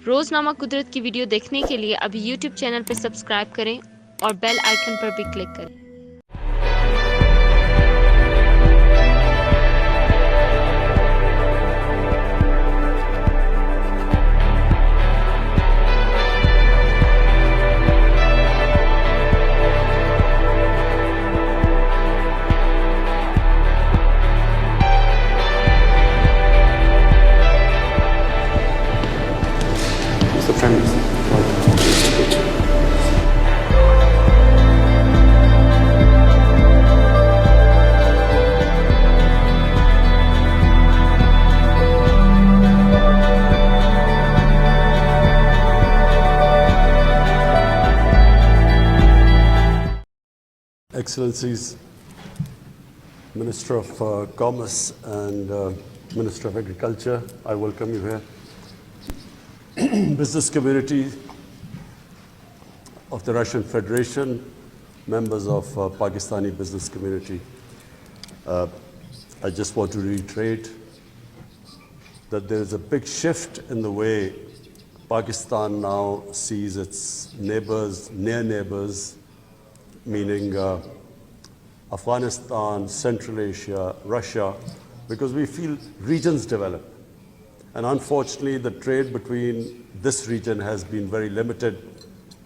रोज़नामा कुदरत की वीडियो देखने के लिए अभी यूट्यूब चैनल पर सब्सक्राइब करें और बेल आइकन पर भी क्लिक करें। Excellencies, Minister of Commerce and Minister of Agriculture, I welcome you here. Business community of the Russian Federation, members of Pakistani business community. I just want to reiterate that there is a big shift in the way Pakistan now sees its neighbors, near neighbors, meaning Afghanistan, Central Asia, Russia, because we feel regions develop. And unfortunately, the trade between this region has been very limited.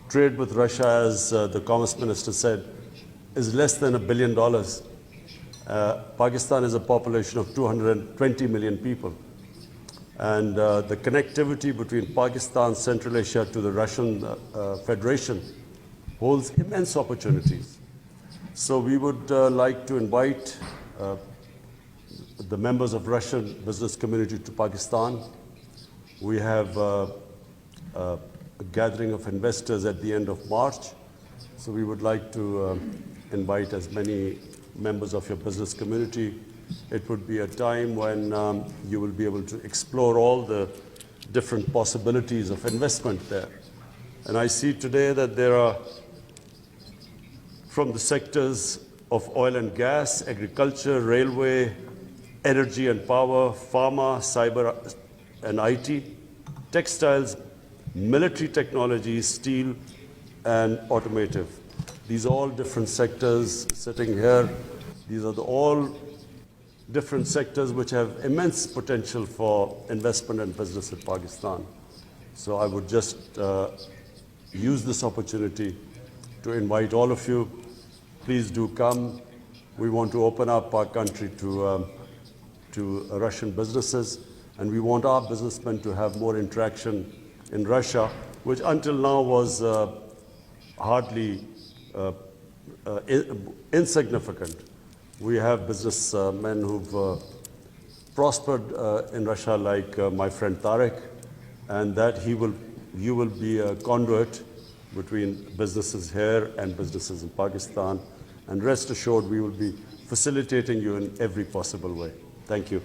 Trade with Russia, as the Commerce Minister said, is less than $1 billion. Pakistan is a population of 220 million people. And the connectivity between Pakistan, Central Asia to the Russian Federation holds immense opportunities. So we would like to invite the members of Russian business community to Pakistan. We have a gathering of investors at the end of March. So we would like to invite as many members of your business community. It would be a time when you will be able to explore all the different possibilities of investment there. And I see today that there are, from the sectors of oil and gas, agriculture, railway, energy and power, pharma, cyber and IT, textiles, military technology, steel and automotive. These are all different sectors sitting here. These are all different sectors which have immense potential for investment and business in Pakistan. So I would just use this opportunity to invite all of you. Please do come. We want to open up our country to Russian businesses, and we want our businessmen to have more interaction in Russia, which until now was hardly insignificant. We have businessmen who've prospered in Russia, like my friend Tarek, and that you will be a conduit between businesses here and businesses in Pakistan. And rest assured, we will be facilitating you in every possible way. Thank you.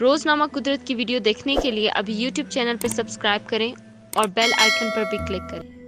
रोज़नामा कुदरत की video देखने के लिए अभी YouTube channel पर subscribe करें और bell icon पर भी क्लिक करें।